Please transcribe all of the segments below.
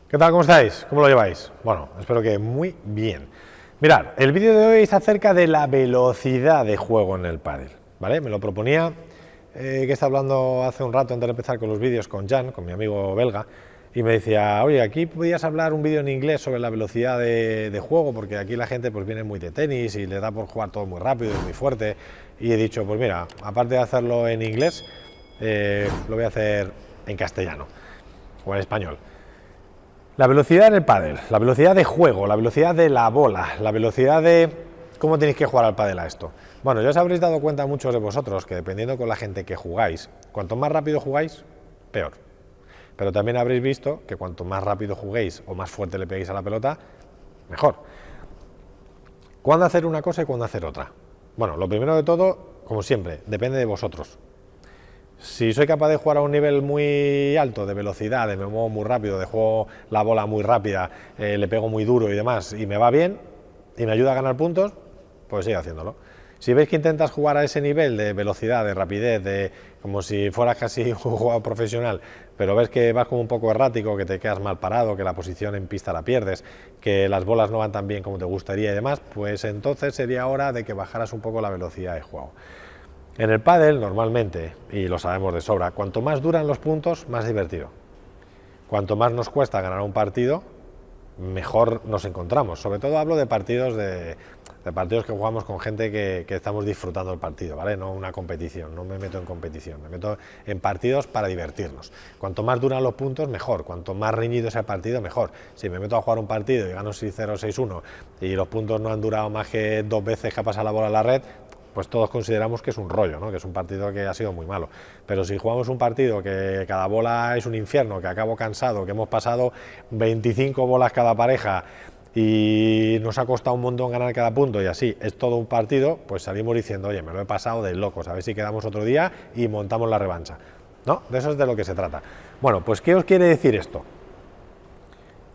¿Qué tal? ¿Cómo estáis? ¿Cómo lo lleváis? Bueno, espero que muy bien. Mirad, el vídeo de hoy es acerca de la velocidad de juego en el pádel, ¿vale? Me lo proponía, que estaba hablando hace un rato antes de empezar con los vídeos con Jan, con mi amigo belga, y me decía, oye, aquí podías hablar un vídeo en inglés sobre la velocidad de juego, porque aquí la gente pues viene muy de tenis y le da por jugar todo muy rápido y muy fuerte, y he dicho, pues mira, aparte de hacerlo en inglés, lo voy a hacer en castellano o en español. La velocidad en el pádel, la velocidad de juego, la velocidad de la bola, la velocidad de cómo tenéis que jugar al pádel a esto. Bueno, ya os habréis dado cuenta muchos de vosotros que dependiendo con la gente que jugáis, cuanto más rápido jugáis, peor. Pero también habréis visto que cuanto más rápido juguéis o más fuerte le peguéis a la pelota, mejor. ¿Cuándo hacer una cosa y cuándo hacer otra? Bueno, lo primero de todo, como siempre, depende de vosotros. Si soy capaz de jugar a un nivel muy alto de velocidad, de me muevo muy rápido, de juego la bola muy rápida, le pego muy duro y demás, y me va bien y me ayuda a ganar puntos, pues sigue haciéndolo. Si veis que intentas jugar a ese nivel de velocidad, de rapidez, de como si fueras casi un jugador profesional, pero ves que vas como un poco errático, que te quedas mal parado, que la posición en pista la pierdes, que las bolas no van tan bien como te gustaría y demás, pues entonces sería hora de que bajaras un poco la velocidad de juego. En el pádel, normalmente, y lo sabemos de sobra, cuanto más duran los puntos, más divertido. Cuanto más nos cuesta ganar un partido, mejor nos encontramos. Sobre todo hablo de partidos partidos que jugamos con gente que estamos disfrutando el partido, ¿vale? No una competición, no me meto en competición, me meto en partidos para divertirnos. Cuanto más duran los puntos, mejor. Cuanto más reñido es el partido, mejor. Si me meto a jugar un partido y gano 6-0, 6-1 y los puntos no han durado más que 2 veces que ha pasado la bola a la red, pues todos consideramos que es un rollo, ¿no? Que es un partido que ha sido muy malo. Pero si jugamos un partido que cada bola es un infierno, que acabo cansado, que hemos pasado 25 bolas cada pareja y nos ha costado un montón ganar cada punto y así es todo un partido, pues salimos diciendo, oye, me lo he pasado de locos, a ver si quedamos otro día y montamos la revancha. ¿No? De eso es de lo que se trata. Bueno, pues ¿qué os quiere decir esto?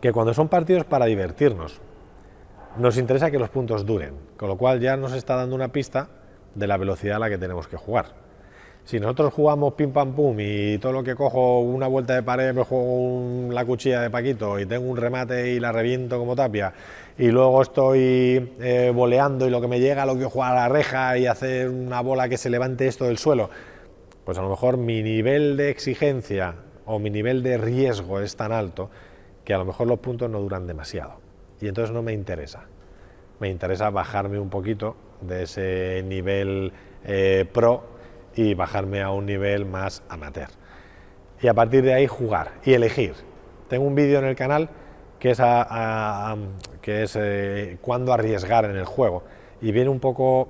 Que cuando son partidos para divertirnos, nos interesa que los puntos duren, con lo cual ya nos está dando una pista de la velocidad a la que tenemos que jugar. Si nosotros jugamos pim pam pum y todo lo que cojo una vuelta de pared me juego la cuchilla de Paquito y tengo un remate y la reviento como Tapia y luego estoy voleando y lo que me llega lo quiero jugar a la reja y hacer una bola que se levante esto del suelo, pues a lo mejor mi nivel de exigencia o mi nivel de riesgo es tan alto que a lo mejor los puntos no duran demasiado y entonces no me interesa. Me interesa bajarme un poquito de ese nivel pro y bajarme a un nivel más amateur. Y a partir de ahí jugar y elegir. Tengo un vídeo en el canal que es, cuándo arriesgar en el juego y viene un poco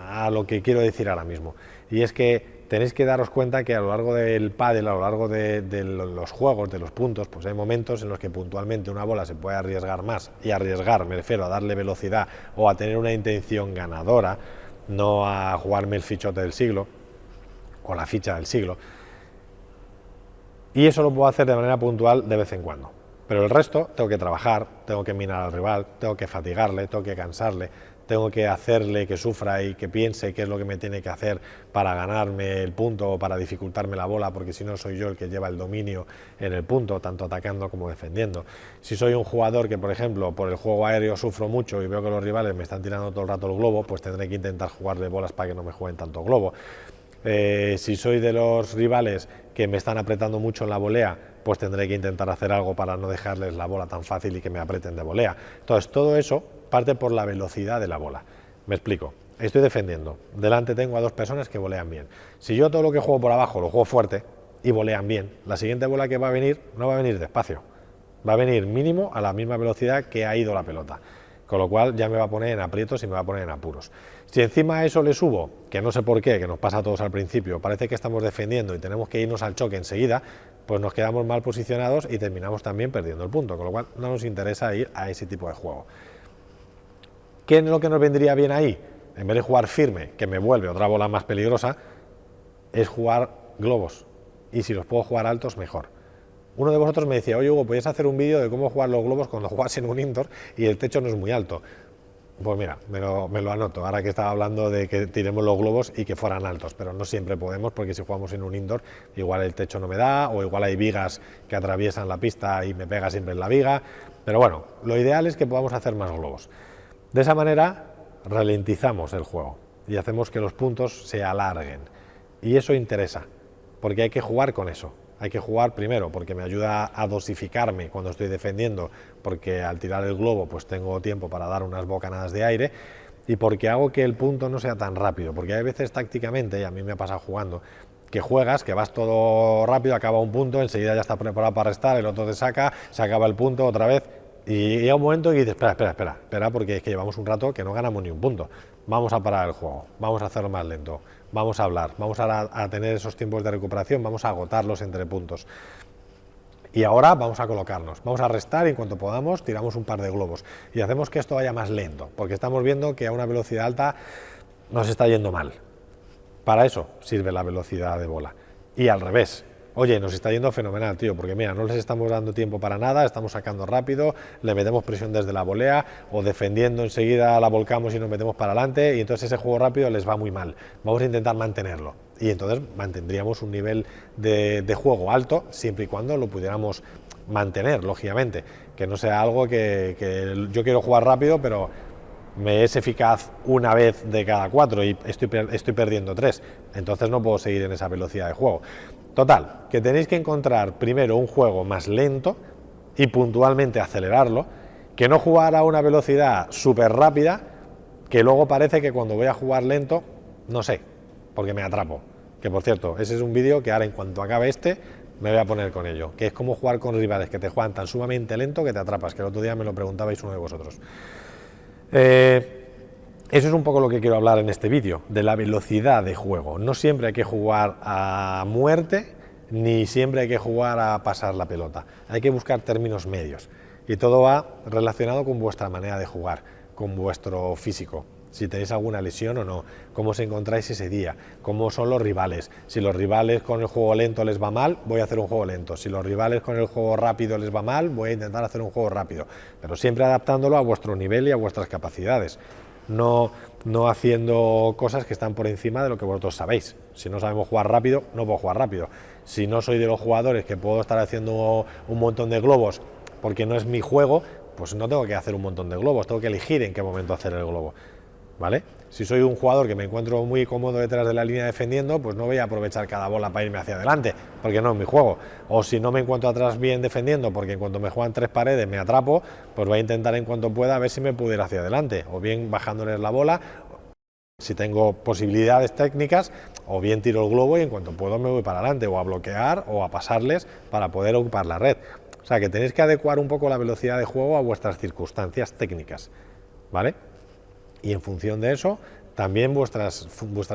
a lo que quiero decir ahora mismo. Y es que tenéis que daros cuenta que a lo largo del pádel, a lo largo de los juegos, de los puntos, pues hay momentos en los que puntualmente una bola se puede arriesgar más, y arriesgar me refiero a darle velocidad o a tener una intención ganadora, no a jugarme el fichote del siglo o la ficha del siglo, y eso lo puedo hacer de manera puntual de vez en cuando. Pero el resto tengo que trabajar, tengo que minar al rival, tengo que fatigarle, tengo que cansarle, tengo que hacerle que sufra y que piense qué es lo que me tiene que hacer para ganarme el punto o para dificultarme la bola, porque si no soy yo el que lleva el dominio en el punto, tanto atacando como defendiendo. Si soy un jugador que, por ejemplo, por el juego aéreo sufro mucho y veo que los rivales me están tirando todo el rato el globo, pues tendré que intentar jugarle bolas para que no me jueguen tanto globo. Si soy de los rivales que me están apretando mucho en la volea, pues tendré que intentar hacer algo para no dejarles la bola tan fácil y que me aprieten de volea. Entonces todo eso parte por la velocidad de la bola. Me explico. Estoy defendiendo. Delante tengo a dos personas que volean bien. Si yo todo lo que juego por abajo lo juego fuerte y volean bien, la siguiente bola que va a venir no va a venir despacio. Va a venir mínimo a la misma velocidad que ha ido la pelota. Con lo cual ya me va a poner en aprietos y me va a poner en apuros. Si encima a eso le subo, que no sé por qué, que nos pasa a todos al principio, parece que estamos defendiendo y tenemos que irnos al choque enseguida, pues nos quedamos mal posicionados y terminamos también perdiendo el punto, con lo cual no nos interesa ir a ese tipo de juego. ¿Qué es lo que nos vendría bien ahí? En vez de jugar firme, que me vuelve otra bola más peligrosa, es jugar globos. Y si los puedo jugar altos, mejor. Uno de vosotros me decía, oye Hugo, ¿podrías hacer un vídeo de cómo jugar los globos cuando juegas en un indoor y el techo no es muy alto? Pues mira, me lo anoto, ahora que estaba hablando de que tiremos los globos y que fueran altos, pero no siempre podemos porque si jugamos en un indoor igual el techo no me da o igual hay vigas que atraviesan la pista y me pega siempre en la viga, pero bueno, lo ideal es que podamos hacer más globos. De esa manera ralentizamos el juego y hacemos que los puntos se alarguen y eso interesa porque hay que jugar con eso. Hay que jugar primero porque me ayuda a dosificarme cuando estoy defendiendo, porque al tirar el globo pues tengo tiempo para dar unas bocanadas de aire y porque hago que el punto no sea tan rápido, porque hay veces tácticamente, y a mí me ha pasado jugando, que juegas, que vas todo rápido, acaba un punto, enseguida ya está preparado para restar, el otro te saca, se acaba el punto otra vez y llega un momento y dices, espera, porque es que llevamos un rato que no ganamos ni un punto, vamos a parar el juego, vamos a hacerlo más lento, vamos a hablar, vamos a tener esos tiempos de recuperación, vamos a agotarlos entre puntos. Y ahora vamos a colocarnos, vamos a restar y en cuanto podamos tiramos un par de globos y hacemos que esto vaya más lento, porque estamos viendo que a una velocidad alta nos está yendo mal. Para eso sirve la velocidad de bola. Y al revés, oye, nos está yendo fenomenal, tío, porque mira, no les estamos dando tiempo para nada, estamos sacando rápido, le metemos presión desde la volea o defendiendo enseguida la volcamos y nos metemos para adelante y entonces ese juego rápido les va muy mal. Vamos a intentar mantenerlo y entonces mantendríamos un nivel de juego alto siempre y cuando lo pudiéramos mantener, lógicamente, que no sea algo que yo quiero jugar rápido, pero me es eficaz una vez de cada 4 y estoy perdiendo 3, entonces no puedo seguir en esa velocidad de juego. Total, que tenéis que encontrar primero un juego más lento y puntualmente acelerarlo, que no jugar a una velocidad súper rápida, que luego parece que cuando voy a jugar lento, no sé, porque me atrapo. Que por cierto, ese es un vídeo que ahora en cuanto acabe este, me voy a poner con ello, que es como jugar con rivales que te juegan tan sumamente lento que te atrapas, que el otro día me lo preguntabais uno de vosotros. Eso es un poco lo que quiero hablar en este vídeo, de la velocidad de juego. No siempre hay que jugar a muerte, ni siempre hay que jugar a pasar la pelota. Hay que buscar términos medios. Y todo va relacionado con vuestra manera de jugar, con vuestro físico. Si tenéis alguna lesión o no, cómo os encontráis ese día, cómo son los rivales. Si los rivales con el juego lento les va mal, voy a hacer un juego lento. Si los rivales con el juego rápido les va mal, voy a intentar hacer un juego rápido. Pero siempre adaptándolo a vuestro nivel y a vuestras capacidades. No haciendo cosas que están por encima de lo que vosotros sabéis. Si no sabemos jugar rápido, no puedo jugar rápido. Si no soy de los jugadores que puedo estar haciendo un montón de globos porque no es mi juego, pues no tengo que hacer un montón de globos, tengo que elegir en qué momento hacer el globo. ¿Vale? Si soy un jugador que me encuentro muy cómodo detrás de la línea defendiendo, pues no voy a aprovechar cada bola para irme hacia adelante, porque no es mi juego. O si no me encuentro atrás bien defendiendo, porque en cuanto me juegan 3 paredes me atrapo, pues voy a intentar en cuanto pueda a ver si me puedo ir hacia adelante, o bien bajándoles la bola, si tengo posibilidades técnicas, o bien tiro el globo y en cuanto puedo me voy para adelante, o a bloquear o a pasarles para poder ocupar la red. O sea que tenéis que adecuar un poco la velocidad de juego a vuestras circunstancias técnicas, ¿vale? Y en función de eso, también vuestras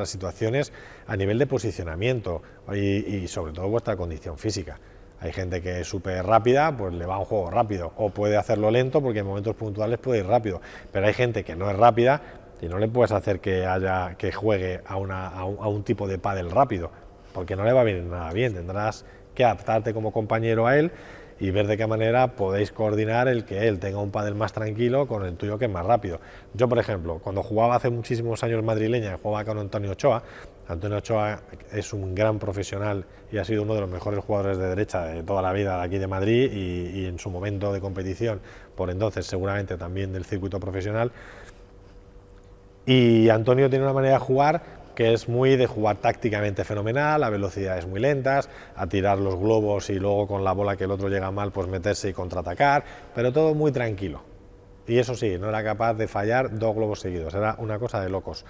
situaciones a nivel de posicionamiento y sobre todo vuestra condición física. Hay gente que es súper rápida, pues le va un juego rápido, o puede hacerlo lento porque en momentos puntuales puede ir rápido, pero hay gente que no es rápida y no le puedes hacer que juegue a un tipo de pádel rápido, porque no le va a venir nada bien, tendrás que adaptarte como compañero a él y ver de qué manera podéis coordinar el que él tenga un pádel más tranquilo con el tuyo que es más rápido. Yo, por ejemplo, cuando jugaba hace muchísimos años madrileña, jugaba con Antonio Ochoa. Antonio Ochoa es un gran profesional y ha sido uno de los mejores jugadores de derecha de toda la vida de aquí de Madrid y en su momento de competición, por entonces seguramente también del circuito profesional. Y Antonio tiene una manera de jugar que es muy de jugar tácticamente fenomenal, a velocidades muy lentas, a tirar los globos y luego con la bola que el otro llega mal, pues meterse y contraatacar, pero todo muy tranquilo. Y eso sí, no era capaz de fallar 2 globos seguidos, era una cosa de locos.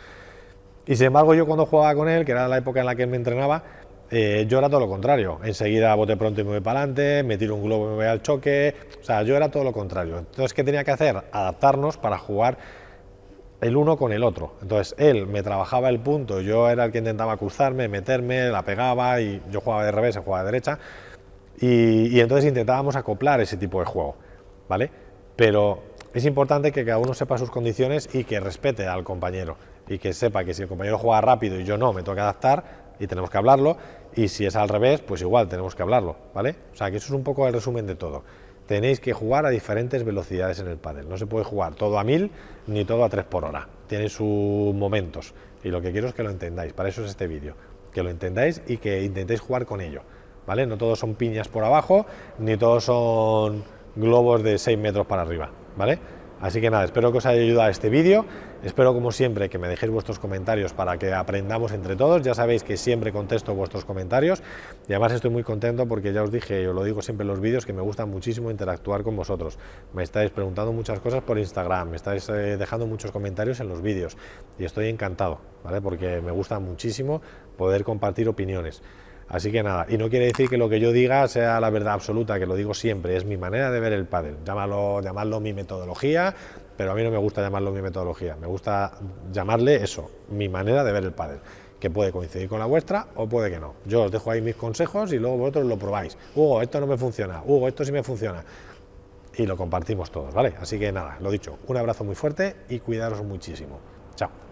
Y sin embargo yo cuando jugaba con él, que era la época en la que él me entrenaba, yo era todo lo contrario. Enseguida bote pronto y me voy para adelante, me tiro un globo y me voy al choque, o sea, yo era todo lo contrario. Entonces, ¿qué tenía que hacer? Adaptarnos para jugar el uno con el otro. Entonces él me trabajaba el punto, yo era el que intentaba cruzarme, meterme, la pegaba y yo jugaba de revés, él jugaba de derecha y entonces intentábamos acoplar ese tipo de juego, ¿vale? Pero es importante que cada uno sepa sus condiciones y que respete al compañero y que sepa que si el compañero juega rápido y yo no, me tengo que adaptar y tenemos que hablarlo, y si es al revés, pues igual tenemos que hablarlo, ¿vale? O sea que eso es un poco el resumen de todo. tenéis que jugar a diferentes velocidades en el pádel. No se puede jugar todo a 1000 ni todo a 3 por hora. Tiene sus momentos y lo que quiero es que lo entendáis. Para eso es este vídeo, que lo entendáis y que intentéis jugar con ello, ¿vale? No todos son piñas por abajo, ni todos son globos de 6 metros para arriba, ¿vale? Así que nada, espero que os haya ayudado este vídeo, espero como siempre que me dejéis vuestros comentarios para que aprendamos entre todos. Ya sabéis que siempre contesto vuestros comentarios y además estoy muy contento porque ya os dije, yo lo digo siempre en los vídeos, que me gusta muchísimo interactuar con vosotros. Me estáis preguntando muchas cosas por Instagram, me estáis dejando muchos comentarios en los vídeos y estoy encantado, ¿vale? Porque me gusta muchísimo poder compartir opiniones. Así que nada, y no quiere decir que lo que yo diga sea la verdad absoluta, que lo digo siempre, es mi manera de ver el pádel. Llamadlo mi metodología, pero a mí no me gusta llamarlo mi metodología, me gusta llamarle eso, mi manera de ver el pádel, que puede coincidir con la vuestra o puede que no. Yo os dejo ahí mis consejos y luego vosotros lo probáis. Hugo, esto no me funciona, Hugo, esto sí me funciona. Y lo compartimos todos, ¿vale? Así que nada, lo dicho, un abrazo muy fuerte y cuidaros muchísimo. Chao.